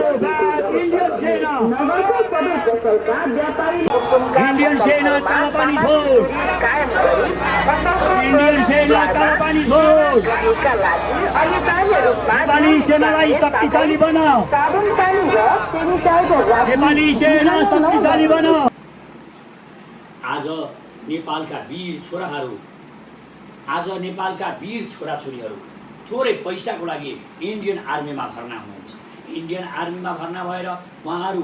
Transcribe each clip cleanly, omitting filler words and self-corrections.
Indian सेना Indian सेना कालापानी छोड़ इंडियन सेना कालापानी छोड़ नेपाली सेनालाई शक्तिशाली बनाऊ नेपाली सेना शक्तिशाली बनाऊ। आज नेपालका वीर छोराहरू आज नेपालका वीर छोराछोरीहरू थोरै पैसाको लागि इन्डियन आर्मीमा भर्ना हुनुहुन्छ। इन्डियन आर्मीमा भर्ना भएर उहाँहरू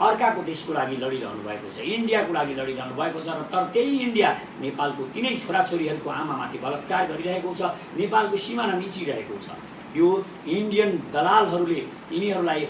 अर्काको देशको लागि लडिरहनु भएको छ, इन्डियाको लागि लडिरहनु भएको छ। र तर त्यही इन्डिया नेपालको तिनै छोराछोरीहरूको आमामाथि बलात्कार गरिरहेको छ, नेपालको सिमाना मिचिरहेको छ। यो इन्डियन दलालहरूले यिनीहरूलाई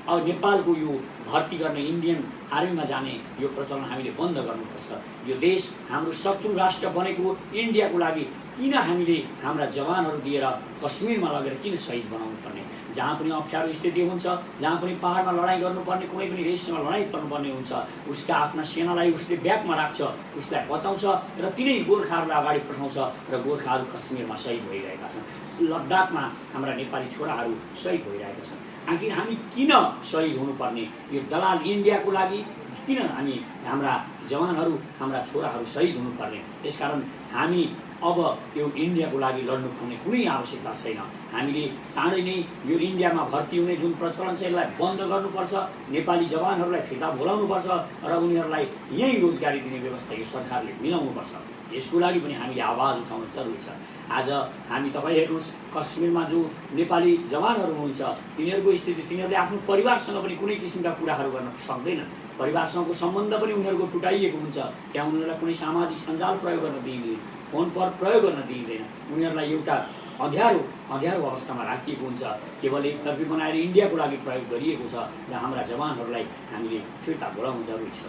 अब नेपालको यो भर्ती गर्ने इन्डियन आर्मीमा जाने यो प्रचलन हामीले बन्द गर्नुपर्छ। यो देश हाम्रो शत्रु राष्ट्र बनेको इन्डियाको लागि किन हामीले हाम्रा जवानहरू दिएर कश्मीरमा लगेर किन शहीद बनाउनु पर्ने? जहाँ पनि अप्ठ्यारो स्थिति हुन्छ, जहाँ पनि पहाडमा लडाइँ गर्नुपर्ने, कुनै पनि देशमा लडाइँ गर्नुपर्ने हुन्छ, उसका आफ्ना सेनालाई उसले ब्याकमा राख्छ, उसलाई बचाउँछ र तिनै गोर्खाहरूलाई अगाडि पठाउँछ र गोर्खाहरू कश्मीरमा शहीद भइरहेका छन्। लद्दाखमा हाम्रा नेपाली छोराहरू शहीद भइरहेका छन्। आखिर हामी किन शहीद हुनुपर्ने? यो दलाल इन्डियाको लागि किन हामी हाम्रा जवानहरू हाम्रा छोराहरू शहीद हुनुपर्ने? त्यसकारण हामी अब यो इन्डियाको लागि लड्नुपर्ने कुनै आवश्यकता छैन। हामीले चाँडै नै यो इन्डियामा भर्ती हुने जुन प्रचलन छ यसलाई बन्द गर्नुपर्छ। नेपाली जवानहरूलाई फिर्ता बोलाउनुपर्छ र उनीहरूलाई यही रोजगारी दिने व्यवस्था यो सरकारले मिलाउनुपर्छ। यसको लागि पनि हामीले आवाज उठाउन जरुरी छ। आज हामी तपाईँ हेर्नुहोस्, कश्मीरमा जो नेपाली जवानहरू हुनुहुन्छ तिनीहरूको स्थिति, तिनीहरूले आफ्नो परिवारसँग पनि कुनै किसिमका कुराहरू गर्न सक्दैन। परिवारसँगको सम्बन्ध पनि उनीहरूको टुटाइएको हुन्छ। त्यहाँ उनीहरूलाई कुनै सामाजिक सञ्जाल प्रयोग गर्न दिइँदैन, फोन पर प्रयोग गर्न दिइँदैन। उनीहरूलाई एउटा अँध्यारो अवस्थामा राखिएको हुन्छ। केवल एकतर्फी बनाएर इन्डियाको लागि प्रयोग गरिएको छ र हाम्रा जवानहरूलाई हामीले फिर्ता बोलाउनु जरुरी छ।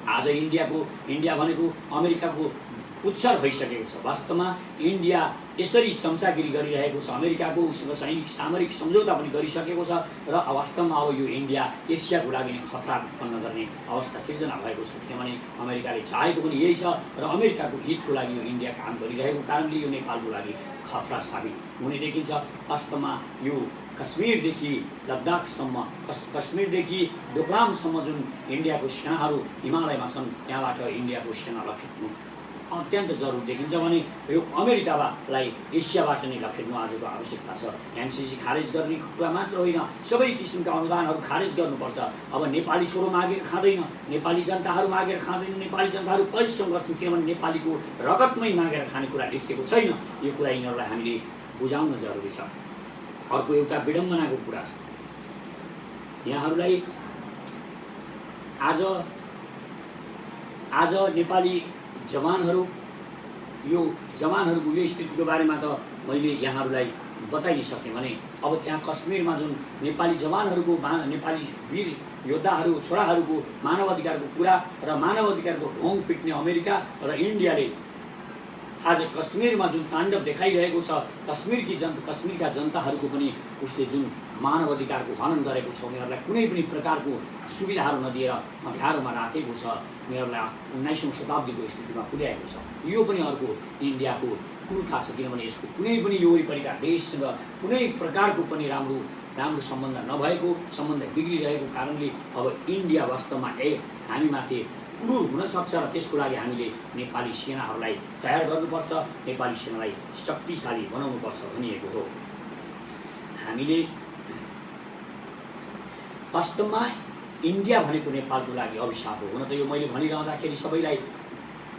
आज इन्डिया भनेको अमेरिकाको उच्चार भइसकेको छ। वास्तवमा इन्डिया यसरी चम्चागिरी गरिरहेको छ, अमेरिकाको उसँग सामरिक सम्झौता पनि गरिसकेको छ र वास्तवमा अब यो इन्डिया एसियाको लागि नै खतरा उत्पन्न गर्ने अवस्था सिर्जना भएको छ। किनभने अमेरिकाले चाहेको पनि यही छ र अमेरिकाको हितको लागि यो इन्डिया काम गरिरहेको कारणले यो नेपालको लागि खतरा साबित हुने देखिन्छ। वास्तवमा यो कश्मीरदेखि लद्दाखसम्म, कश्मीरदेखि डोकलामसम्म जुन इन्डियाको सेनाहरू हिमालयमा छन् त्यहाँबाट इन्डियाको सेना लखेट्नु अत्यन्त जरुरी देखिन्छ। भने यो अमेरिकालाई एसियाबाट नै लखेट्नु आजको आवश्यकता छ। एमसिसी खारेज गर्ने कुरा मात्र होइन, सबै किसिमका अनुदानहरू खारेज गर्नुपर्छ। अब नेपाली छोरो मागेर खाँदैन, नेपाली जनताहरू मागेर खाँदैन, नेपाली जनताहरू परिश्रम गर्छन्, किनभने नेपालीको रगतमै मागेर खाने कुरा लेखिएको छैन। यो कुरा यिनीहरूलाई हामीले बुझाउन जरुरी छ। अर्को एउटा विडम्बनाको कुरा छ, यहाँहरूलाई आज नेपाली जवानहरूको यो स्थितिको बारेमा त मैले यहाँहरूलाई बताइ नै सकेँ। भने अब त्यहाँ कश्मीरमा जुन नेपाली जवानहरूको, नेपाली वीर योद्धाहरू छोराहरूको मानवाधिकारको कुरा र मानवाधिकारको ढोङ पिट्ने अमेरिका र इन्डियाले आज कश्मीरमा जुन ताण्डव देखाइरहेको छ, कश्मीरका जनताहरूको पनि उसले जुन मानवाधिकारको हनन गरेको छ, उनीहरूलाई कुनै पनि प्रकारको सुविधाहरू नदिएर अँध्यारोमा राखेको छ, उनीहरूलाई 19औं शताब्दीको स्थितिमा पुर्याएको छ। यो पनि अर्को इन्डियाको कुरो थाहा छ। किनभने यसको कुनै पनि यो वरिपरिका देशसँग कुनै प्रकारको पनि राम्रो सम्बन्ध नभएको, सम्बन्ध बिग्रिरहेको कारणले अब इन्डिया वास्तवमा हामीमाथि क्रूर हुन सक्छ र त्यसको लागि हामीले नेपाली सेनाहरूलाई तयार गर्नुपर्छ, नेपाली सेनालाई शक्तिशाली बनाउनुपर्छ भनिएको हो। हामीले वास्तवमा इन्डिया भनेको नेपालको लागि अभिशाप हो। हुन त यो मैले भनिरहँदाखेरि सबैलाई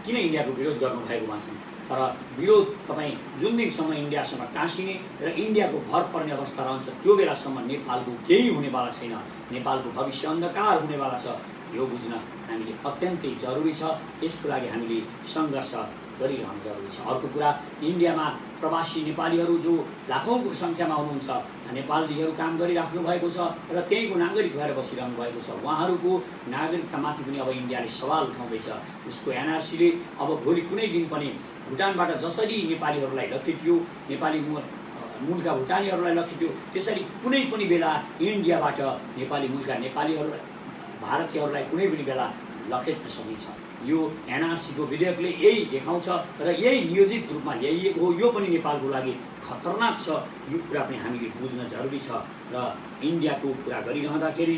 किन इन्डियाको विरोध गर्नुभएको भन्छन्, तर विरोध तपाईँ जुन दिनसम्म इन्डियासँग टाँसिने र इन्डियाको भर पर्ने अवस्था रहन्छ त्यो बेलासम्म नेपालको केही हुनेवाला छैन, नेपालको भविष्य अन्धकार हुनेवाला छ। यो बुझ्न हामीले अत्यन्तै जरुरी छ। यसको लागि हामीले सङ्घर्ष गरिरहनु जरुरी छ। अर्को कुरा, इन्डियामा प्रवासी नेपालीहरू जो लाखौँको सङ्ख्यामा हुनुहुन्छ, नेपालीहरू काम गरिराख्नु भएको छ र त्यहीँको नागरिक भएर बसिरहनु भएको छ। उहाँहरूको नागरिकतामाथि पनि अब इन्डियाले सवाल उठाउँदैछ। उसको एनआरसीले अब भोलि कुनै दिन पनि भुटानबाट जसरी नेपालीहरूलाई लखेट्यो, नेपाली मूलका भुटानीहरूलाई लखेट्यो, त्यसरी कुनै पनि बेला इन्डियाबाट नेपाली मूलका नेपालीहरूलाई, भारतीयहरूलाई कुनै पनि बेला लखेट्न सकिन्छ। यो एनआरसीको विधेयकले यही देखाउँछ र यही नियोजित रूपमा ल्याइएको हो। यो पनि नेपालको लागि खतरनाक छ। यो कुरा पनि हामीले बुझ्न जरुरी छ र इन्डियाको कुरा गरिरहँदाखेरि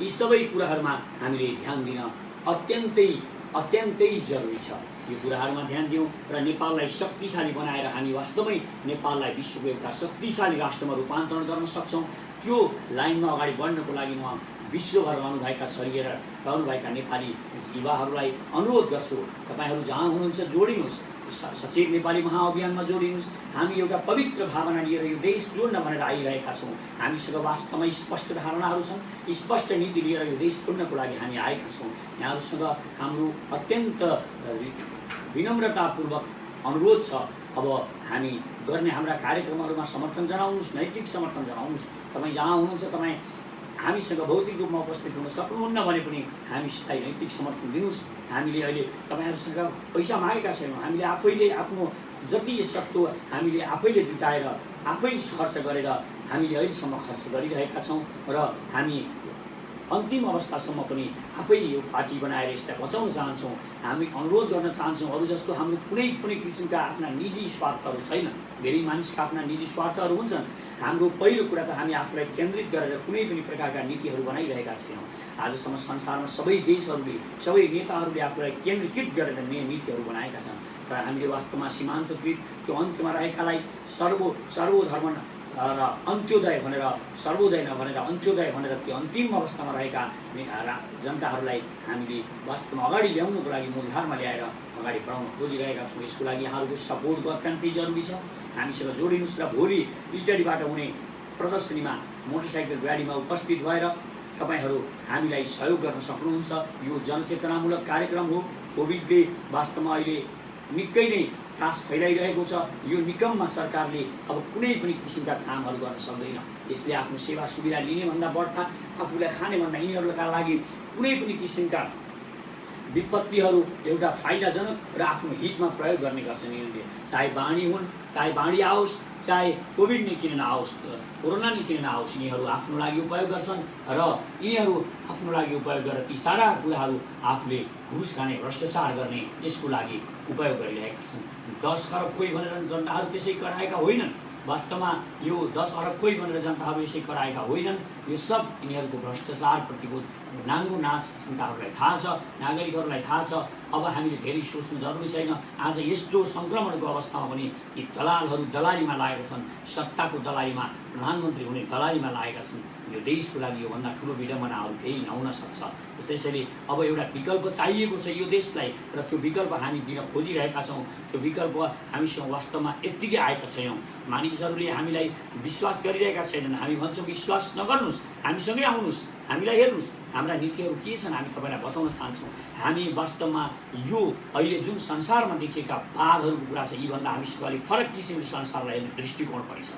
यी सबै कुराहरूमा हामीले ध्यान दिन अत्यन्तै जरुरी छ। यो कुराहरूमा ध्यान दिउँ र नेपाललाई शक्तिशाली बनाएर हामी वास्तवमै नेपाललाई विश्वको एउटा शक्तिशाली राष्ट्रमा रूपान्तरण गर्न सक्छौँ। त्यो लाइनमा अगाडि बढ्नको लागि म विश्वभर रहनुभएका छरिएर रहनुभएका नेपाली युवाहरूलाई अनुरोध गर्छु, तपाईँहरू जहाँ हुनुहुन्छ जोडिनुहोस्, सचेत नेपाली महाअभियानमा जोडिनुहोस्। हामी एउटा पवित्र भावना लिएर यो देश जोड्न भनेर आइरहेका छौँ। हामीसँग वास्तवमै स्पष्ट धारणाहरू छन्, स्पष्ट नीति लिएर यो देश जोड्नको लागि हामी आएका छौँ। यहाँहरूसँग हाम्रो अत्यन्त विनम्रतापूर्वक अनुरोध छ, अब हामी गर्ने हाम्रा कार्यक्रमहरूमा समर्थन जनाउनुहोस्, नैतिक समर्थन जनाउनुहोस्। तपाईँ जहाँ हुनुहुन्छ तपाईँ हामीसँग भौतिक रूपमा उपस्थित हुन सक्नुहुन्न भने पनि हामीलाई नैतिक समर्थन दिनुहोस्। हामीले अहिले तपाईँहरूसँग पैसा मागेका छैनौँ। हामीले आफैले आफ्नो जति सक्दो हामीले आफैले जुटाएर आफै खर्च गरेर हामीले अहिलेसम्म खर्च गरिरहेका छौँ र हामी अन्तिम अवस्थासम्म पनि आफै यो पार्टी बनाएर यसलाई बचाउन चाहन्छौँ। हामी अनुरोध गर्न चाहन्छौँ, अरू जस्तो हाम्रो कुनै पनि किसिमका आफ्ना निजी स्वार्थहरू छैन। धेरै मानिसका आफ्ना निजी स्वार्थहरू हुन्छन्। हाम्रो पहिलो कुरा त हामी आफूलाई केन्द्रित गरेर कुनै पनि प्रकारका नीतिहरू बनाइरहेका छैनौँ। आजसम्म संसारमा सबै देशहरूले, सबै नेताहरूले आफूलाई केन्द्रीकृत गरेर नीतिहरू बनाएका छन्। तर हामीले वास्तवमा सीमान्तकृत त्यो अन्त्यमा रहेकालाई सर्वधर्म र अन्त्योदय भनेर, सर्वोदय नभनेर अन्त्योदय भनेर त्यो अन्तिम अवस्थामा रहेका जनताहरूलाई हामीले वास्तवमा अगाडि ल्याउनुको लागि मूलधारमा ल्याएर अगाडि बढाउन खोजिरहेका छौँ। यसको लागि यहाँहरूको सपोर्टको अत्यन्तै जरुरी छ। हामीसँग जोडिनुहोस् र भोलि इटलीबाट हुने प्रदर्शनीमा मोटरसाइकल र्यालीमा उपस्थित भएर तपाईँहरू हामीलाई सहयोग गर्न सक्नुहुन्छ। यो जनचेतनामूलक कार्यक्रम हो। कोभिडले वास्तवमा अहिले निकै नै त्रास फैलाइरहेको छ। यो निकममा सरकारले अब कुनै पनि किसिमका कामहरू गर्न सक्दैन। यसले आफ्नो सेवा सुविधा लिने भन्दा बढ्ता आफूलाई खाने भन्दा यिनीहरूका लागि कुनै पनि किसिमका विपत्तिहरू एउटा फाइदाजनक र आफ्नो हितमा प्रयोग गर्ने गर्छन् यिनीहरूले। चाहे बाढी हुन्, चाहे बाढी आओस्, चाहे कोभिड नै किन नआओस्, कोरोना नै किन नआओस्, यिनीहरू आफ्नो लागि उपयोग गर्छन् र यिनीहरू आफ्नो लागि उपयोग गरेर ती सारा कुराहरू आफूले घुस खाने, भ्रष्टाचार गर्ने यसको लागि उपयोग गरिरहेका छन्। 10 खरब खोइ भनेर जनताहरू त्यसै कराएका होइनन्। वास्तवमा यो 10 अरब खोइ भनेर जनताहरू यसै कराएका होइनन्। यो सब यिनीहरूको भ्रष्टाचारप्रतिको नाङ्गो नाच जनताहरूलाई थाहा छ, नागरिकहरूलाई थाहा छ। अब हामीले धेरै सोच्नु जरुरी छैन। आज यस्तो सङ्क्रमणको अवस्थामा पनि यी दलालहरू दलालीमा लागेका छन्, सत्ताको दलालीमा, प्रधानमन्त्री हुने दलालीमा लागेका छन्। यो देशको लागि योभन्दा ठुलो विडम्बना अरू केही नहुन सक्छ। त्यसैले अब एउटा विकल्प चाहिएको छ यो देशलाई र त्यो विकल्प हामी दिन खोजिरहेका छौँ। त्यो विकल्प हामीसँग वास्तवमा यत्तिकै आएका छैनौँ। मानिसहरूले हामीलाई विश्वास गरिरहेका छैनन्। हामी भन्छौँ विश्वास नगर्नुहोस्, हामीसँगै आउनुहोस्, हामीलाई हेर्नुहोस्, हाम्रा नीतिहरू के छन् हामी तपाईँलाई बताउन चाहन्छौँ। हामी वास्तवमा यो अहिले जुन संसारमा देखिएका वादहरूको कुरा छ, यीभन्दा हामीसँग अलिक फरक किसिमको संसारलाई हेर्ने दृष्टिकोण पनि छ।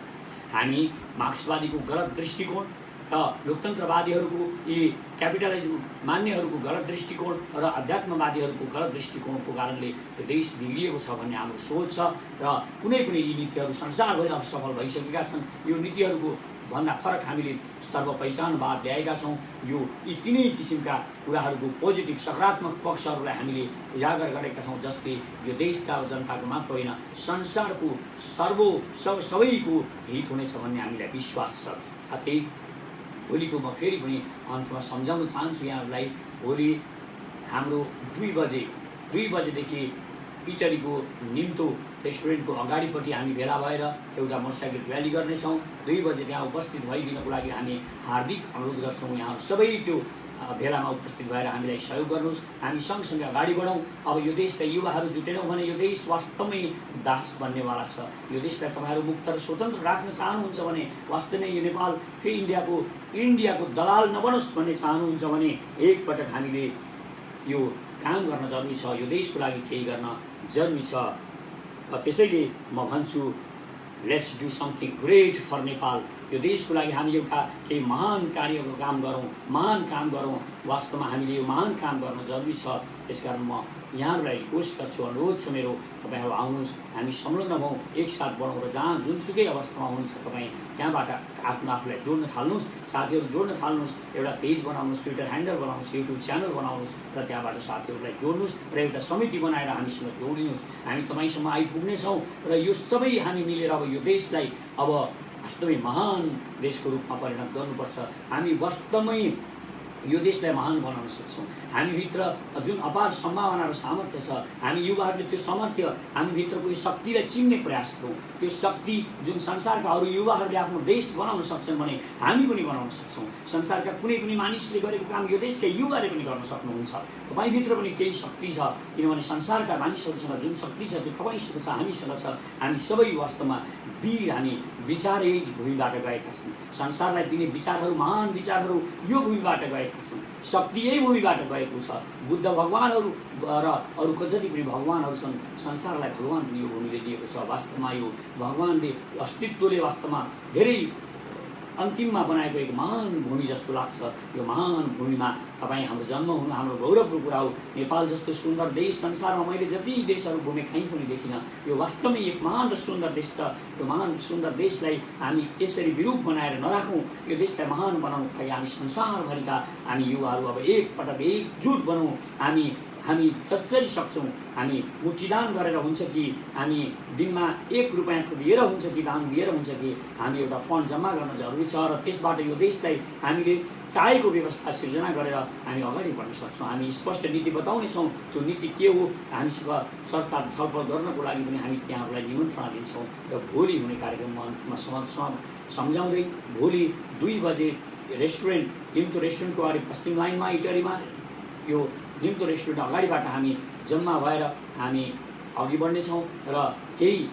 हामी मार्क्सवादीको गलत दृष्टिकोण र लोकतन्त्रवादीहरूको, यी क्यापिटलिजम मान्नेहरूको गलत दृष्टिकोण र अध्यात्मवादीहरूको गलत दृष्टिकोणको कारणले यो देश बिग्रिएको छ भन्ने हाम्रो सोच छ। र कुनै पनि यी नीतिहरू संसारभरि अब सफल भइसकेका छन्। यो नीतिहरूको भन्दा फरक हामीले सर्वपहिचानवाद ल्याएका छौँ। यो यी तिनै किसिमका कुराहरूको पोजिटिभ सकारात्मक पक्षहरूलाई हामीले उजागर गरेका छौँ, जसले यो देशका जनताको मात्र होइन संसारको सबैको हित हुनेछ भन्ने हामीलाई विश्वास छ। साथै भोलिको म फेरि पनि अन्त्यमा सम्झाउन चाहन्छु यहाँहरूलाई, भोलि हाम्रो 2 बजेदेखि इटलीको निम्तो रेस्टुरेन्टको अगाडिपट्टि हामी भेला भएर एउटा मोटरसाइकल र्याली गर्नेछौँ। 2 बजे त्यहाँ उपस्थित भइदिनको लागि हामी हार्दिक अनुरोध गर्छौँ। यहाँ सबै त्यो भेलामा उपस्थित भएर हामीलाई सहयोग गर्नुहोस्। हामी सँगसँगै अगाडि बढौँ। अब यो देशलाई युवाहरू जुटेनौँ भने यो देश वास्तवमै दास बन्नेवाला छ। यो देशलाई तपाईँहरू मुक्त र स्वतन्त्र राख्न चाहनुहुन्छ भने, वास्तवमै यो नेपाल फेरि इन्डियाको दलाल नबनोस् भन्ने चाहनुहुन्छ भने एकपटक हामीले यो काम गर्न जरुरी छ। यो देशको लागि केही गर्न जरुरी छ। त्यसैले म भन्छु let's do something great for Nepal. यो देशको लागि हामी एउटा केही महान कार्यको काम गरौँ, महान काम गरौँ। वास्तवमा हामीले यो महान काम गर्न जरुरी छ। त्यसकारण म यहाँहरूलाई रिक्वेस्ट गर्छु, अनुरोध छ मेरो, तपाईँहरू आउनुहोस्, हामी संलग्न हौँ, एकसाथ बढौँ र जहाँ जुनसुकै अवस्थामा हुनुहुन्छ तपाईँ त्यहाँबाट आफूलाई जोड्न थाल्नुहोस्, साथीहरू जोड्न थाल्नुहोस्, एउटा पेज बनाउनुहोस्, ट्विटर ह्यान्डल बनाउनुहोस्, युट्युब च्यानल बनाउनुहोस् र त्यहाँबाट साथीहरूलाई जोड्नुहोस् र एउटा समिति बनाएर हामीसँग जोडिनुहोस्। हामी तपाईँसम्म आइपुग्नेछौँ र यो सबै हामी मिलेर अब यो देशलाई अब वास्तवमै महान देशको रूपमा परिणत गर्नुपर्छ। हामी वास्तवमै यो देशलाई महान बनाउन सक्छौँ। हामीभित्र जुन अपार सम्भावना र सामर्थ्य छ, हामी युवाहरूले त्यो सामर्थ्य, हामीभित्रको यो शक्तिलाई चिन्ने प्रयास गरौँ। त्यो शक्ति जुन संसारका अरू युवाहरूले आफ्नो देश बनाउन सक्छन् भने हामी पनि बनाउन सक्छौँ। संसारका कुनै पनि मानिसले गरेको काम यो देशका युवाले पनि गर्न सक्नुहुन्छ। तपाईँभित्र पनि केही शक्ति छ, किनभने संसारका मानिसहरूसँग जुन शक्ति छ त्यो तपाईँसँग छ, हामीसँग छ। हामी सबै वास्तवमा वीर, हामी विचार यही भूमिबाट गएका छौँ। संसारलाई दिने विचारहरू, महान विचारहरू यो भूमिबाट गएका छन्। शक्ति यही भूमिबाट गएको छ। बुद्ध भगवानहरू र अरू जति पनि भगवानहरू छन्, संसारलाई भगवान पनि यो भूमिले दिएको छ। वास्तवमा यो भगवानले अस्तित्वले वास्तवमा धेरै अन्तिममा बनाएको एक महान भूमि जस्तो लाग्छ। यो महान भूमिमा तपाईँ हाम्रो जन्म हुनु हाम्रो गौरवको कुरा हो। नेपाल जस्तो सुन्दर देश संसारमा मैले जति देशहरू घुमे कहीँ पनि देखिनँ। यो वास्तवमै एक महान र सुन्दर देश छ। यो महान सुन्दर देशलाई हामी यसरी विरूप बनाएर नराखौँ। यो देशलाई महान बनाउनु लागि हामी संसारभरिका हामी युवाहरू अब एकपटक एकजुट बनौँ। हामी जसरी सक्छौँ हामी मुठीदान गरेर हुन्छ कि हामी दिनमा 1 रुपैयाँ दिएर हुन्छ कि दान दिएर हुन्छ कि हामी एउटा फन्ड जम्मा गर्न जरुरी छ र त्यसबाट यो देशलाई हामीले चाहेको व्यवस्था सिर्जना गरेर हामी अगाडि बढ्न सक्छौँ। हामी स्पष्ट नीति बताउनेछौँ। त्यो नीति के हो हामीसँग चर्चा छलफल गर्नको लागि पनि हामी त्यहाँहरूलाई निमन्त्रणा दिन्छौँ र भोलि हुने कार्यक्रममा अन्तिममा सम्झाउँदै भोलि 2 बजे रेस्टुरेन्ट निम्तो रेस्टुरेन्टको अगाडि पश्चिम लाइनमा इटरीमा यो निम्तो रेस्टुरेन्ट अगाडिबाट हामी जम्मा भएर हामी अघि बढ्नेछौँ र केही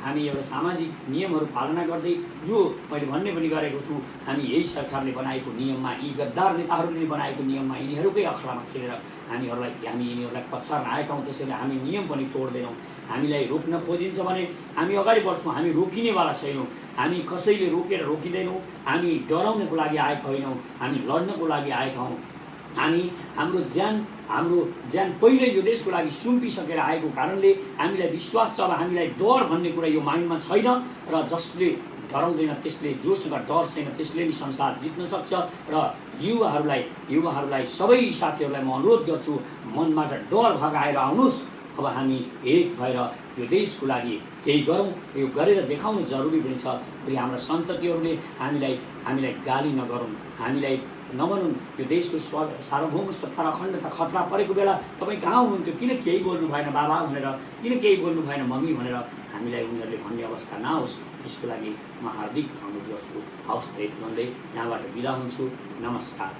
हामी एउटा सामाजिक नियमहरू पालना गर्दै यो मैले भन्ने पनि गरेको छु। हामी यही सरकारले बनाएको नियममा, यी गद्दार नेताहरूले बनाएको नियममा यिनीहरूकै अखडामा खेलेर हामी यिनीहरूलाई पछार्न आएका हौँ। त्यसैले हामी नियम पनि तोड्दैनौँ। हामीलाई रोक्न खोजिन्छ भने हामी अगाडि बढ्छौँ। हामी रोकिनेवाला छैनौँ। हामी कसैले रोकेर रोकिँदैनौँ। हामी डराउनको लागि आएका होइनौँ। हामी लड्नको लागि आएका हौँ। हाम्रो ज्यान पहिले यो देशको लागि सुम्पिसकेर आएको कारणले हामीलाई विश्वास छ। अब हामीलाई डर भन्ने कुरा यो माइन्डमा छैन र जसले डराउँदैन, त्यसले जोसँग डर छैन, त्यसले नि संसार जित्न सक्छ। र युवाहरूलाई सबै साथीहरूलाई म अनुरोध गर्छु, मनबाट डर भगाएर आउनुहोस्। अब हामी एक भएर यो देशको लागि केही गरौँ। यो गरेर देखाउनु जरुरी पनि छ। फेरि हाम्रा सन्ततिहरूले हामीलाई गाली नगरौँ, हामीलाई नभनुन् यो देशको सार्वभौम सत्ता र अखण्डता खतरा परेको बेला तपाईँ कहाँ हुनुहुन्थ्यो, किन केही बोल्नु भएन बाबा भनेर, किन केही बोल्नु भएन मम्मी भनेर हामीलाई उनीहरूले भन्ने अवस्था नहोस्। यसको लागि म हार्दिक अनुरोध गर्छु। हवस् त यति भन्दै यहाँबाट बिदा हुन्छु। नमस्कार।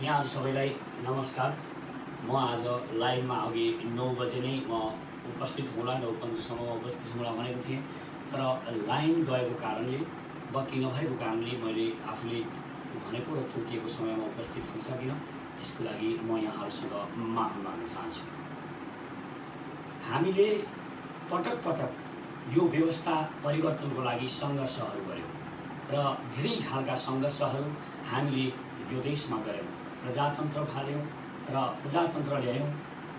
यहाँ सबैलाई नमस्कार। म आज लाइभमा अघि 9 बजे नै म उपस्थित होला, 9:15सम्म उपस्थित होला भनेको थिएँ। तर लाइन गएको कारणले, बत्ती नभएको कारणले मैले आफूले भनेको र तोकिएको समयमा उपस्थित हुन सकिनँ। यसको लागि म यहाँहरूसँग माफी माग्न चाहन्छु। हामीले पटक पटक यो व्यवस्था परिवर्तनको लागि सङ्घर्षहरू गऱ्यौँ र धेरै खालका सङ्घर्षहरू हामीले यो देशमा गऱ्यौँ। प्रजातन्त्र फाल्यौँ र प्रजातन्त्र ल्यायौँ।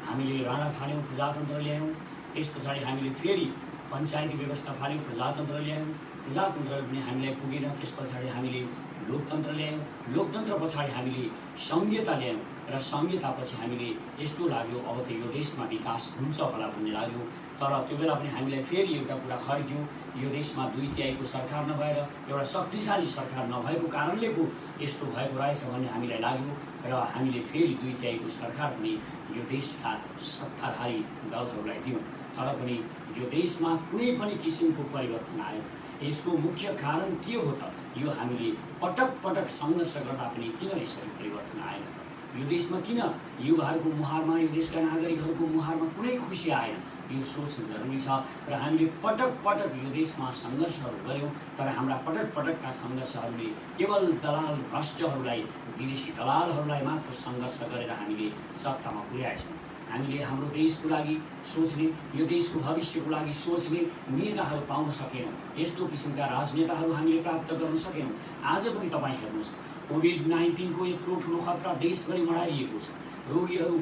हामीले राणा फाल्यौँ, प्रजातन्त्र ल्यायौँ। त्यस पछाडि हामीले फेरि पञ्चायती व्यवस्था फाल्यौँ, प्रजातन्त्र ल्यायौँ। प्रजातन्त्र पनि हामीलाई पुगेन। त्यस पछाडि हामीले लोकतन्त्र ल्यायौँ। लोकतन्त्र पछाडि हामीले सङ्घीयता ल्यायौँ र सङ्घीयतापछि हामीले यस्तो लाग्यो अब त यो देशमा विकास हुन्छ होला भन्ने लाग्यो। तर त्यो बेला पनि हामीलाई फेरि एउटा कुरा खड्क्यो, यो देशमा 2/3 सरकार नभएर एउटा शक्तिशाली सरकार नभएको कारणले पो यस्तो भएको रहेछ भन्ने हामीलाई लाग्यो र हामीले फेरि 2/3 सरकार पनि यो देशका सत्ताधारी दलहरूलाई दियौँ। तर पनि यो देशमा कुनै पनि किसिमको परिवर्तन आयो। यसको मुख्य कारण के हो त? यो हामीले पटक पटक सङ्घर्ष गर्दा पनि किन यसरी परिवर्तन आएन? यो देशमा किन युवाहरूको मुहारमा, यो देशका नागरिकहरूको मुहारमा कुनै खुसी आएन? यो सोच्नु जरुरी छ र हामीले पटक पटक यो देशमा सङ्घर्षहरू गऱ्यौँ। तर हाम्रा पटक पटकका सङ्घर्षहरूले केवल दलाल भ्रष्टहरूलाई, विदेशी दलालहरूलाई मात्र सङ्घर्ष गरेर हामीले सत्तामा पुर्याएछौँ। हामीले हाम्रो देशको लागि सोच्ने, यो देशको भविष्यको लागि सोच्ने नेताहरू पाउन सकेनौँ। यस्तो किसिमका राजनेताहरू हामीले प्राप्त गर्न सकेनौँ। आज पनि तपाईँ हेर्नुहोस्, कोभिड-19 को यत्रो ठुलो खतरा देशभरि मडारिएको छ। रोगीहरू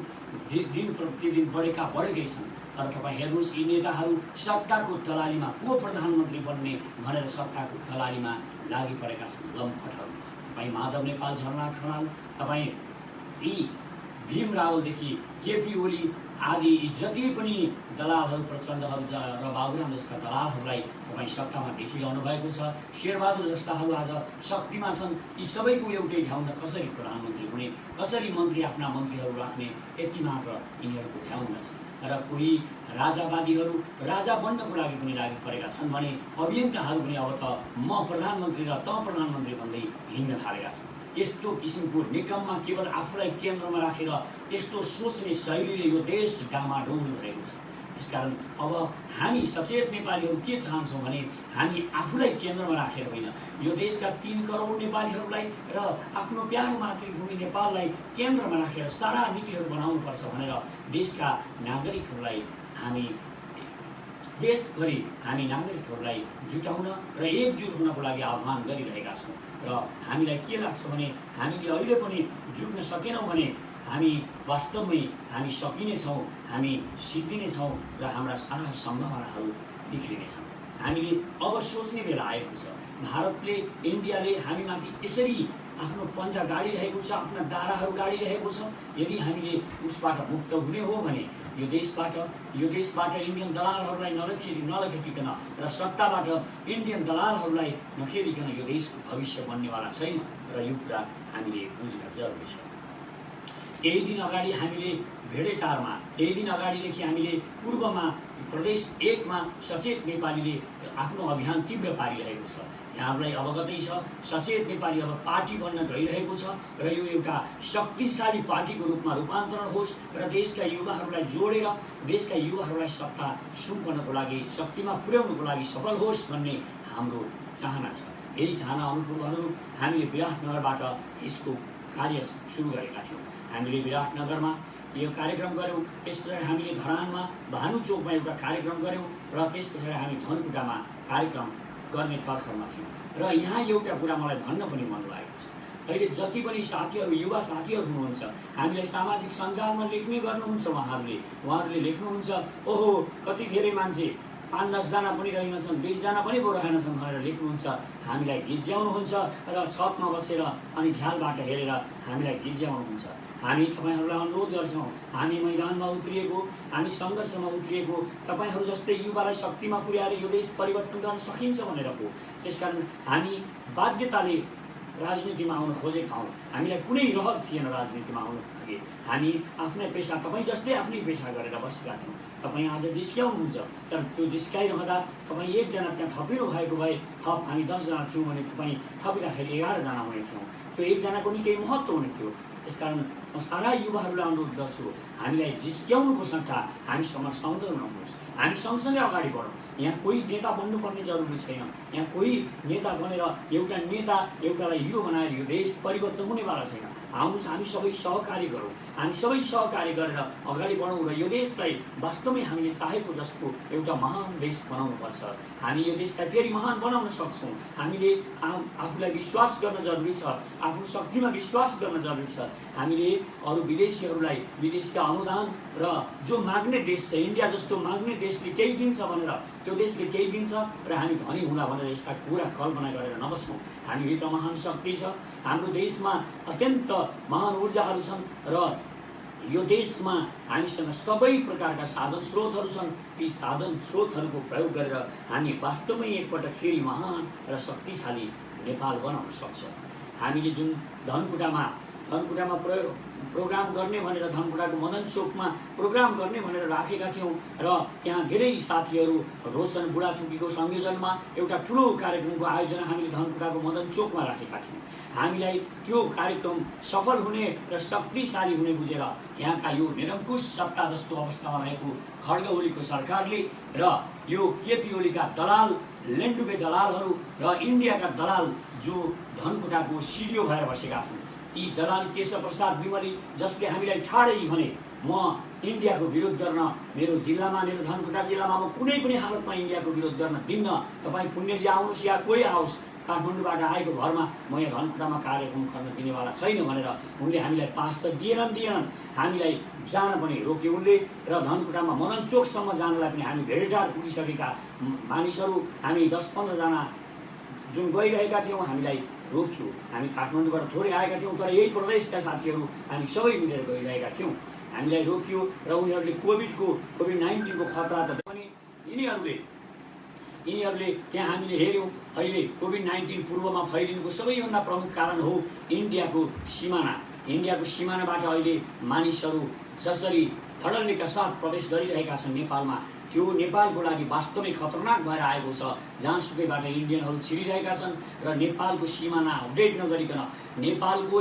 दिन प्रतिदिन बढेकै छन्। तर तपाईँ हेर्नुहोस्, यी नेताहरू सत्ताको दलालीमा को प्रधानमन्त्री बन्ने भनेर सत्ताको दलालीमा लागि परेका छन् लम्पटहरू। तपाईँ माधव नेपाल, झलनाथ खनाल, तपाईँ यी भीम रावलदेखि केपी ओली आदि यी जति पनि दलालहरू, प्रचण्डहरू र बाबुराम जस्ता दलालहरूलाई तपाईँ सत्तामा देखिरहनु भएको छ। शेरबहादुर जस्ताहरू आज शक्तिमा छन्। यी सबैको एउटै ठाउँमा कसरी प्रधानमन्त्री हुने, कसरी मन्त्री आफ्ना मन्त्रीहरू राख्ने, यति मात्र यिनीहरूको ठाउँमा छ। र कोही राजावादीहरू राजा बन्नको लागि पनि लागि परेका छन् भने अभियन्ताहरू पनि अब त म प्रधानमन्त्री र त प्रधानमन्त्री भन्दै हिँड्न थालेका छन्। यस्तो किसिमको निकममा केवल आफूलाई केन्द्रमा राखेर यस्तो सोच्ने शैलीले यो देश डामाडोल भएको छ। त्यसकारण अब हामी सचेत नेपालीहरू के चाहन्छौँ भने हामी आफूलाई केन्द्रमा राखेर होइन, यो देशका 3 करोड नेपालीहरूलाई र आफ्नो प्यारो मातृभूमि नेपाललाई केन्द्रमा राखेर सारा नीतिहरू बनाउनुपर्छ भनेर देशका नागरिकहरूलाई हामी देशभरि हामी नागरिकहरूलाई जुटाउन र एकजुट हुनको लागि आह्वान गरिरहेका छौँ। र हामीलाई के लाग्छ भने हामीले अहिले पनि जुट्न सकेनौँ भने हामी वास्तवमै हामी सकिनेछौँ, हामी सिद्धिनेछौँ र हाम्रा सारा सम्भावनाहरू बिग्रिनेछन्। हामीले अब सोच्ने बेला आएको छ। भारतले, इन्डियाले हामीमाथि यसरी आफ्नो पन्जा गाडिरहेको छ, आफ्ना दाराहरू गाडिरहेको छ। यदि हामीले उसबाट मुक्त हुने हो भने यो देशबाट इन्डियन दलालहरूलाई नलखेटिकन र सत्ताबाट इन्डियन दलालहरूलाई नखेलिकन यो देशको भविष्य बन्नेवाला छैन र यो कुरा हामीले बुझ्न जरुरी छ। केही दिन अगाडि हामीले भेडेटारमा, केही दिन अगाडिदेखि हामीले पूर्वमा प्रदेश 1 मा सचेत नेपालीले आफ्नो अभियान तीव्र पारिरहेको छ। यहाँहरूलाई अवगतै छ, सचेत नेपाली अब पार्टी बन्न गइरहेको छ र यो एउटा शक्तिशाली पार्टीको रूपमा रूपान्तरण होस् र देशका युवाहरूलाई जोडेर देशका युवाहरूलाई सत्ता सुम्पनको लागि, शक्तिमा पुर्याउनको लागि सफल होस् भन्ने हाम्रो चाहना छ। यही चाहना अनुरूप हामीले विराटनगरबाट यसको कार्य सुरु गरेका थियौँ। हामीले विराटनगरमा यो कार्यक्रम गऱ्यौँ, त्यस पछाडि हामीले धरानमा भानुचोकमा एउटा कार्यक्रम गऱ्यौँ र त्यस पछाडि हामी धनकुटामा कार्यक्रम गर्ने तर्खरमा थियौँ। र यहाँ एउटा कुरा मलाई भन्न पनि मन लागेको छ। अहिले जति पनि साथीहरू, युवा साथीहरू हुनुहुन्छ, हामीलाई सामाजिक सञ्जालमा लेख्ने गर्नुहुन्छ। उहाँहरूले लेख्नुहुन्छ, ओहो कति धेरै मान्छे 5-10 जना पनि रहेनछन्, 20 जना पनि पो रहेनछन् भनेर लेख्नुहुन्छ। हामीलाई गिज्याउनुहुन्छ र छतमा बसेर अनि झ्यालबाट हेरेर हामीलाई गिज्याउनुहुन्छ। हामी तपाईँहरूलाई अनुरोध गर्छौँ, हामी मैदानमा उत्रिएको, हामी सङ्घर्षमा उत्रिएको, तपाईँहरू जस्तै युवालाई शक्तिमा पुर्याएर यो देश परिवर्तन गर्न सकिन्छ भनेर हो। त्यसकारण हामी बाध्यताले राजनीतिमा आउन खोजेका हौँ। हामीलाई कुनै रहर थिएन राजनीतिमा आउनु लागि। हामी आफ्नै पेसा, तपाईँ जस्तै आफ्नै पेसा गरेर बसेका थियौँ। तपाईँ आज जिस्क्याउनुहुन्छ, तर त्यो जिस्काइरहँदा तपाईँ 1 जना त्यहाँ थपिनु भएको भए थप हामी 10 जना थियौँ भने तपाईँ थपिँदाखेरि 11 जना हुने थियौँ। त्यो 1 जनाको नि केही महत्त्व हुने थियो। त्यसकारण म सारा युवाहरूलाई अनुरोध गर्छु, हामीलाई जिस्क्याउनुको सट्टा हामीसँग सौन्दर्य नहोस्, हामी सँगसँगै अगाडि बढौँ। यहाँ कोही नेता बन्नुपर्ने जरुरी छैन। यहाँ कोही नेता बनेर एउटालाई हिरो बनाएर यो देश परिवर्तन हुनेवाला छैन। आउनुहोस् हामी सबै सहकार्य गरौँ, हामी सबै सहकार्य गरेर अगाडि बढौँ र यो देशलाई वास्तवमै हामीले चाहेको जस्तो एउटा महान देश बनाउनुपर्छ। हामी यो देशलाई फेरि महान बनाउन सक्छौँ। हामीले आफूलाई विश्वास गर्न जरुरी छ, आफ्नो शक्तिमा विश्वास गर्न जरुरी छ। हामीले अरू विदेशीहरूलाई विदेशका अनुदान र जो माग्ने देश छ, इन्डिया जस्तो माग्ने देशले केही दिन्छ भनेर त्यो देशले केही दिन्छ र हामी धनी हुँदा भनेर यस्ता कुरा कल्पना गरेर नबस्छौँ। हामीभित्र महान शक्ति छ, हाम्रो देशमा अत्यन्त महान ऊर्जाहरू छन् र यो देशमा हामीसँग सबै प्रकारका साधन स्रोतहरू छन्। ती साधन स्रोतहरूको प्रयोग गरेर हामी वास्तवमै एकपटक फेरि महान र शक्तिशाली नेपाल बनाउन सक्छौँ। हामीले जुन धनकुटामा प्रोग्राम गर्ने भनेर धनकुटाको मदन चोकमा प्रोग्राम गर्ने भनेर राखेका थियौँ र त्यहाँ धेरै साथीहरू रोशन बुढाथुकीको संयोजनमा एउटा ठुलो कार्यक्रमको आयोजना हामीले धनकुटाको मदन चोकमा राखेका थियौँ। हामीलाई त्यो कार्यक्रम सफल हुने र शक्तिशाली हुने बुझेर यहाँका यो निरङ्कुश सत्ता जस्तो अवस्थामा रहेको खड्ग ओलीको सरकारले र यो केपी ओलीका दलाल, लेन्डुबे दलालहरू र इन्डियाका दलाल जो धनकुटाको सिडिओ भएर बसेका छन्, ती दलाल केशव प्रसाद विमली जसले हामीलाई ठाडै भने म इन्डियाको विरोध गर्न मेरो जिल्लामा, मेरो धनकुटा जिल्लामा म कुनै पनि हालतमा इन्डियाको विरोध गर्न दिन्न, तपाईँ पुण्यजी आउनुहोस् या कोही आओस्, काठमाडौँबाट आएको भरमा म यहाँ धनकुटामा कार्यक्रम गर्न दिनेवाला छैन भनेर उनले हामीलाई पास त दिएनन् हामीलाई जान पनि रोक्यो उनले र धनकुटामा मदन चोकसम्म जानलाई पनि हामी भेटघाट पुगिसकेका मानिसहरू हामी 10-15 जना जुन गइरहेका थियौँ हामीलाई रोक्यो। हामी काठमाडौँबाट थोरै आएका थियौँ तर यही प्रदेशका साथीहरू हामी सबै मिलेर गइरहेका थियौँ। हामीलाई रोकियो र उनीहरूले कोभिड-19 को खतरा त पनि यिनीहरूले त्यहाँ हामीले हेऱ्यौँ। अहिले कोभिड-19 पूर्वमा फैलिनुको सबैभन्दा प्रमुख कारण हो इन्डियाको सिमानाबाट अहिले मानिसहरू जसरी धडल्लेका साथ प्रवेश गरिरहेका छन् नेपालमा, त्यो नेपालको लागि वास्तवमै खतरनाक भएर आएको छ। जहाँसुकैबाट इन्डियनहरू छिरिरहेका छन् र नेपालको सिमाना अपडेट नगरिकन नेपालको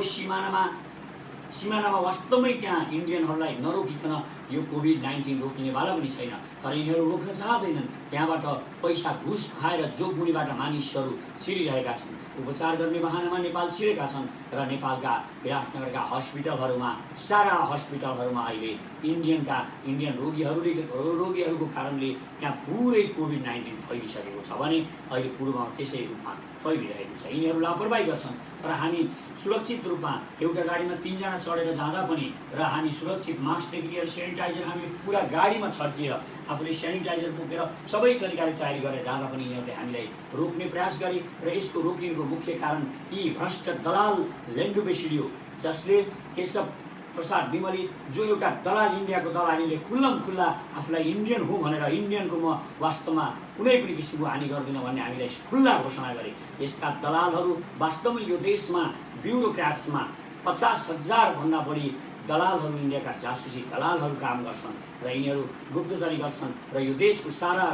सिमानामा वास्तवमै त्यहाँ इन्डियनहरूलाई नरोकिकन यो कोभिड-19 रोकिनेवाला पनि छैन। तर यिनीहरू रोक्न चाहँदैनन्। त्यहाँबाट पैसा घुस खाएर जोगमुनिबाट मानिसहरू छिरिरहेका छन्। उपचार गर्ने बहानामा नेपाल छिरेका छन् र नेपालका विराटनगरका हस्पिटलहरूमा सारा हस्पिटलहरूमा अहिले इन्डियन रोगीहरूको कारणले त्यहाँ पुरै कोभिड-19 फैलिसकेको छ भने अहिले पूर्वमा त्यसै रूपमा फैलिरहेको छ। यिनीहरू लापरवाही गर्छन् तर हामी सुरक्षित रूपमा एउटा गाडीमा 3 जना चढेर जाँदा पनि र हामी सुरक्षित मास्कदेखि लिएर सेनिटाइजर हामीले पुरा गाडीमा छर्किएर आफूले सेनिटाइजर बोकेर सबै तरिकाले तयारी गरेर जाँदा पनि यिनीहरूले हामीलाई रोक्ने प्रयास गरे र यसको रोकिनुको मुख्य कारण यी भ्रष्ट दलाल लेन्डुबेसिडियो जसले केशव प्रसाद विमली जो एउटा दलाल इन्डियाको दलालीले खुल्ला आफूलाई इन्डियन हो भनेर इन्डियनको म वास्तवमा कुनै पनि किसिमको हानि गर्दिनँ भन्ने हामीलाई खुल्ला घोषणा गरे। यस्ता दलालहरू वास्तवमै यो देशमा ब्युरोक्राट्समा 50,000 भन्दा बढी दलालहरू इन्डियाका जासुसी दलालहरू काम गर्छन् र यिनीहरू गुप्तचरी गर्छन् र यो देशको सारा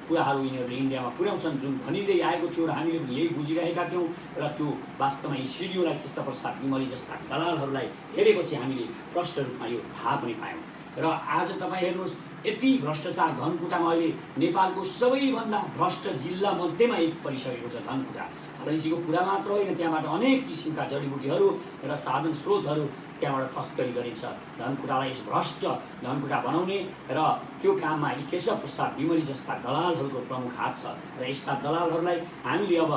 कुराहरू यिनीहरूले इन्डियामा पुर्याउँछन् जुन भनिँदै आएको थियो र हामीले पनि यही बुझिरहेका थियौँ र त्यो वास्तवमा यी सिडिओलाई केशव प्रसाद विमली जस्ता दलालहरूलाई हेरेपछि हामीले प्रष्ट रूपमा यो थाहा पनि पायौँ। र आज तपाईँ हेर्नुहोस् यति भ्रष्टाचार धनकुटामा अहिले नेपालको सबैभन्दा भ्रष्ट जिल्ला मध्येमा एक परिसकेको छ धनकुटा। अलैँचीको कुरा मात्र होइन त्यहाँबाट अनेक किसिमका जडीबुटीहरू र साधन स्रोतहरू त्यहाँबाट तस्करी गरिन्छ। धनकुटालाई भ्रष्ट धनकुटा बनाउने र त्यो काममा यी केशव प्रसाद विमली जस्ता दलालहरूको प्रमुख हात छ र यस्ता दलालहरूलाई हामीले अब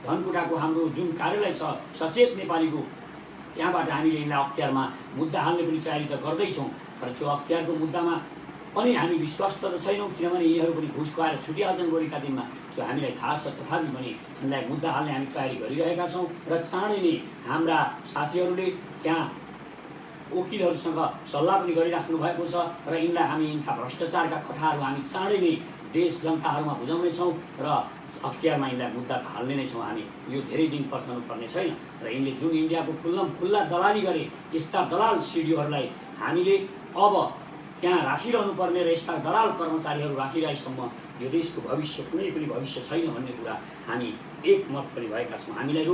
धनकुटाको हाम्रो जुन कार्यालय छ सचेत नेपालीको त्यहाँबाट हामीले यिनलाई अख्तियारमा मुद्दा हाल्ने पनि तयारी त गर्दैछौँ। तर त्यो अख्तियारको मुद्दामा पनि हामी विश्वस्त त छैनौँ किनभने यिनीहरू पनि घुस खुवाएर छुटिहाल्छन् भोलिका दिनमा, त्यो हामीलाई थाहा छ। तथापि पनि यिनलाई मुद्दा हाल्ने हामी तयारी गरिरहेका छौँ र चाँडै नै हाम्रा साथीहरूले त्यहाँ वकिलहरूसँग सल्लाह पनि गरिराख्नु भएको छ र यिनलाई हामी यिनका भ्रष्टाचारका कथाहरू हामी चाँडै नै देश जनताहरूमा बुझाउनेछौँ र अख्तियारमा यिनलाई मुद्दा त हाल्ने नै छौँ हामी। यो धेरै दिन पर्खनु पर्ने छैन र यिनले जुन इन्डियाको खुल्ला दलाली गरे यस्ता दलाल सिडिओहरूलाई हामीले अब त्यहाँ राखिरहनु पर्ने र यस्ता दलाल कर्मचारीहरू राखिरहेसम्म यो देशको भविष्य कुनै पनि भविष्य छैन भन्ने कुरा हामी एकमत पनि भएका छौँ। हामीलाई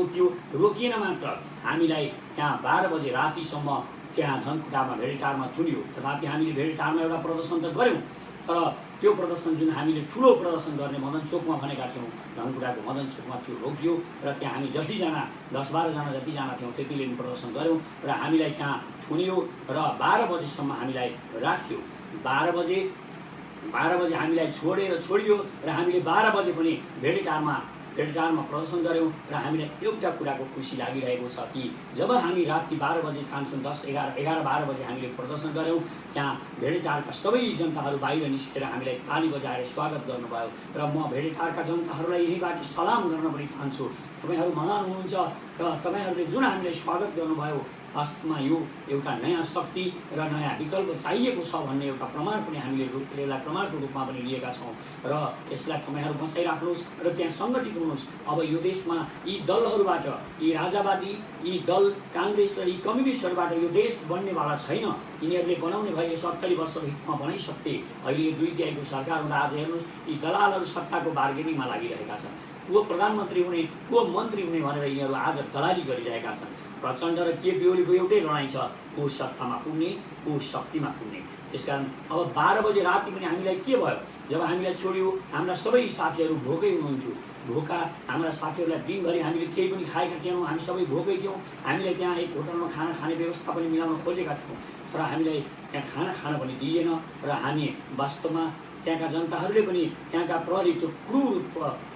रोकिएन मात्र, हामीलाई त्यहाँ 12 बजे रातिसम्म त्यहाँ धनकुटामा भेडेटारमा थुनियो। तथापि हामीले भेडेटारमा एउटा प्रदर्शन त गऱ्यौँ तर त्यो प्रदर्शन जुन हामीले ठुलो प्रदर्शन गर्ने मदन चोकमा भनेका थियौँ धनकुटाको मदन चोकमा त्यो रोकियो र त्यहाँ हामी जतिजना 10-12 जना जतिजना थियौँ त्यतिले प्रदर्शन गऱ्यौँ र हामीलाई त्यहाँ थुनियो र 12 बजेसम्म हामीलाई राखियो। 12 बजे हामीलाई छोडियो र हामीले 12 बजे पनि भेडेटारमा प्रदर्शन गऱ्यौँ र हामीलाई एउटा कुराको खुसी लागिरहेको छ कि जब हामी राति 12 बजे छान्छौँ 11-12 बजे हामीले प्रदर्शन गऱ्यौँ त्यहाँ भेडेटारका सबै जनताहरू बाहिर निस्केर हामीलाई ताली बजाएर स्वागत गर्नुभयो र म भेडेटारका जनताहरूलाई यहीँबाट सलाम गर्न पनि चाहन्छु। तपाईँहरू महान हुनुहुन्छ र तपाईँहरूले जुन हामीलाई स्वागत गर्नुभयो वास्तवमा यो एउटा नयाँ शक्ति र नयाँ विकल्प चाहिएको छ भन्ने एउटा प्रमाण पनि हामीले यसलाई प्रमाणको रूपमा पनि लिएका छौँ र यसलाई तपाईँहरू बचाइराख्नुहोस् र त्यहाँ सङ्गठित हुनुहोस्। अब यो देशमा यी दलहरूबाट यी राजावादी यी दल काङ्ग्रेस र यी कम्युनिस्टहरूबाट यो देश बन्नेवाला छैन। यिनीहरूले बनाउने भए 70 वर्षभित्रमा बनाइसक्थे। अहिले यो 2 तिहाईको सरकार हुँदा आज हेर्नुहोस् यी दलालहरू सत्ताको बार्गेनिङमा लागिरहेका छन्। को प्रधानमन्त्री हुने को मन्त्री हुने भनेर यिनीहरू आज दलाली गरिरहेका छन्। प्रचण्ड र केपी ओलीको एउटै लडाइँ छ, को सत्तामा पुग्ने को शक्तिमा पुग्ने। त्यसकारण अब 12 बजे राति पनि हामीलाई के भयो जब हामीलाई छोड्यो हाम्रा सबै साथीहरू भोकै हुनुहुन्थ्यो। भोका हाम्रा साथीहरूलाई दिनभरि हामीले केही पनि खाएका थिएनौँ, हामी सबै भोकै थियौँ। हामीले त्यहाँ एक होटलमा खाना खाने व्यवस्था पनि मिलाउन खोजेका थियौँ तर हामीलाई त्यहाँ खाना खान पनि दिइएन र हामी वास्तवमा त्यहाँका जनताहरूले पनि त्यहाँका प्रहरी त्यो क्रूर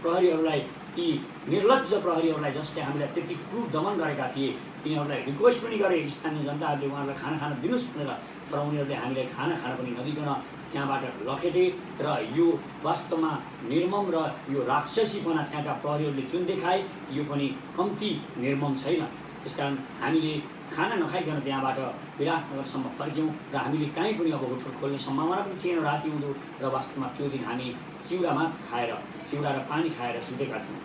प्रहरीहरूलाई ती निर्लज्ज प्रहरीहरूलाई जसले हामीलाई त्यति क्रूर दमन गरेका थिए तिनीहरूलाई रिक्वेस्ट पनि गरे स्थानीय जनताहरूले उहाँहरूलाई खाना खान दिनुहोस् भनेर, तर उनीहरूले हामीलाई खाना खान पनि नदिकन त्यहाँबाट लखेटे र यो वास्तवमा निर्मम र यो राक्षसीपना त्यहाँका प्रहरीहरूले जुन देखाए यो पनि कम्ती निर्मम छैन। त्यसकारण हामीले खाना नखाइकन त्यहाँबाट विराटनगरसम्म फर्क्यौँ र हामीले कहीँ पनि अब होटल खोल्ने सम्भावना पनि थिएन राति हुँदो, र वास्तवमा त्यो दिन हामी चिउरा मात्र खाएर, चिउरा र पानी खाएर सुतेका थियौँ।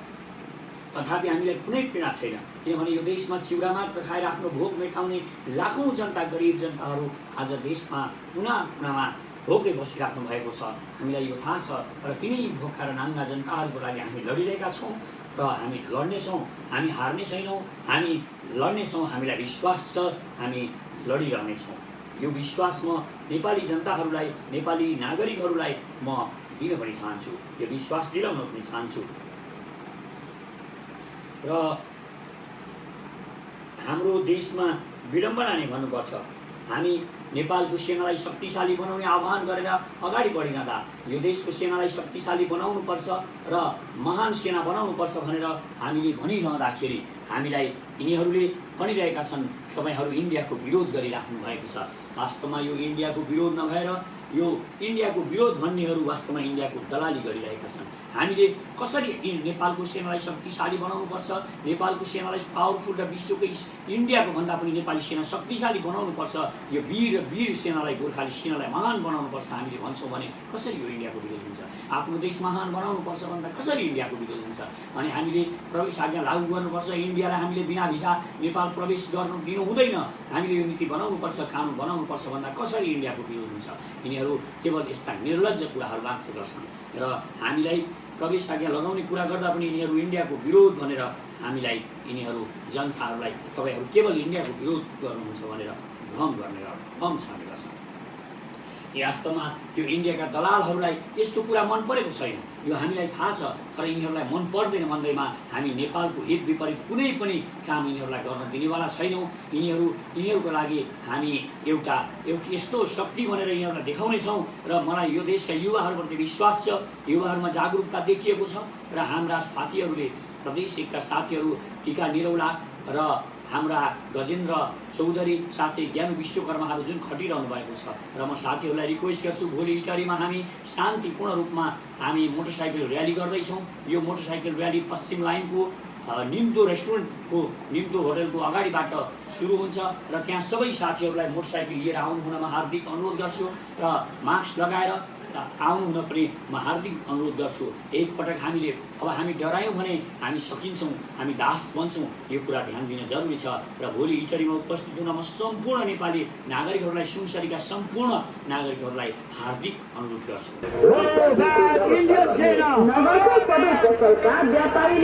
तथापि हामीलाई कुनै पीडा छैन, किनभने यो देशमा चिउरा मात्र खाएर आफ्नो भोक मेटाउने लाखौँ जनता, गरिब जनताहरू आज देशमा कुना कुनामा भोकै बसिराख्नु भएको छ। हामीलाई यो थाहा छ र तिनै भोका र नाङ्गा जनताहरूको लागि हामी लडिरहेका छौँ र हामी लड्नेछौँ। हामी हार्ने छैनौँ, हामी लड्नेछौँ। हामीलाई विश्वास छ, हामी लडिरहनेछौँ। यो विश्वास म नेपाली जनताहरूलाई, नेपाली नागरिकहरूलाई म दिन पनि चाहन्छु, यो विश्वास दिलाउन पनि चाहन्छु। र हाम्रो देशमा विडम्बना नै भन्नुपर्छ, हामी नेपालको सेनालाई शक्तिशाली बनाउने आह्वान गरेर अगाडि बढिरहँदा यो देशको सेनालाई शक्तिशाली बनाउनुपर्छ र महान सेना बनाउनुपर्छ भनेर हामीले भनिरहँदाखेरि हामीलाई यिनीहरूले भनिरहेका छन् तपाईँहरू इन्डियाको विरोध गरिराख्नु भएको छ। वास्तवमा यो इन्डियाको विरोध नभएर यो इन्डियाको विरोध भन्नेहरू वास्तवमा इन्डियाको दलाली गरिरहेका छन्। हामीले कसरी नेपालको सेनालाई शक्तिशाली बनाउनुपर्छ, नेपालको सेनालाई पावरफुल र विश्वकै इन्डियाको भन्दा पनि नेपाली सेना शक्तिशाली बनाउनुपर्छ, यो वीर सेनालाई, गोर्खाली सेनालाई महान बनाउनुपर्छ हामीले भन्छौँ भने कसरी यो इन्डियाको विरोध हुन्छ? आफ्नो देश महान बनाउनुपर्छ भन्दा कसरी इन्डियाको विरोध हुन्छ? अनि हामीले प्रवेश आज्ञा लागू गर्नुपर्छ, इन्डियालाई हामीले बिना भिसा नेपाल प्रवेश गर्नु दिनु हुँदैन, हामीले यो नीति बनाउनुपर्छ, कानुन बनाउनुपर्छ भन्दा कसरी इन्डियाको विरोध हुन्छ? यिनीहरू केवल यस्ता निर्लज्ज कुराहरू मात्र गर्छन् र हामीलाई प्रवेश आज्ञा लगाउने कुरा गर्दा पनि यिनीहरू इन्डियाको विरोध भनेर हामीलाई, यिनीहरू जनताहरूलाई तपाईँहरू केवल इन्डियाको विरोध गर्नुहुन्छ भनेर भ्रम छाने गर्छन्। वास्तवमा यो इन्डियाका दलालहरूलाई यस्तो कुरा मन परेको छैन, यो हामीलाई थाहा छ, तर यिनीहरूलाई मन पर्दैन भन्दैमा हामी नेपालको हित विपरीत कुनै पनि काम यिनीहरूलाई गर्न दिनेवाला छैनौँ। यिनीहरूको लागि हामी एउटा यस्तो शक्ति भनेर यिनीहरूलाई देखाउनेछौँ र मलाई यो देशका युवाहरूप्रति विश्वास छ, युवाहरूमा जागरुकता देखिएको छ र हाम्रा साथीहरूले, प्रदेश एकका साथीहरू टिका निरौला र हाम्रा गजेन्द्र चौधरी साथै ज्ञान विश्वकर्माहरू जुन खटिरहनु भएको छ र म साथीहरूलाई रिक्वेस्ट गर्छु, भोलि इटरीमा हामी शान्तिपूर्ण रूपमा हामी मोटरसाइकल र्याली गर्दैछौँ। यो मोटरसाइकल र्याली पश्चिम लाइनको निम्तो रेस्टुरेन्टको, निम्तो होटलको अगाडिबाट सुरु हुन्छ र त्यहाँ सबै साथीहरूलाई मोटरसाइकल लिएर आउनु हुनमा हार्दिक अनुरोध गर्छु र मास्क लगाएर आउनु हुन पनि म हार्दिक अनुरोध गर्छु। एकपटक हामी डरायौँ भने हामी सकिन्छौँ, हामी दास बन्छौँ, यो कुरा ध्यान दिन जरुरी छ। र भोलि इटरीमा उपस्थित हुन म सम्पूर्ण नेपाली नागरिकहरूलाई, सुनसरीका सम्पूर्ण नागरिकहरूलाई हार्दिक अनुरोध गर्छु।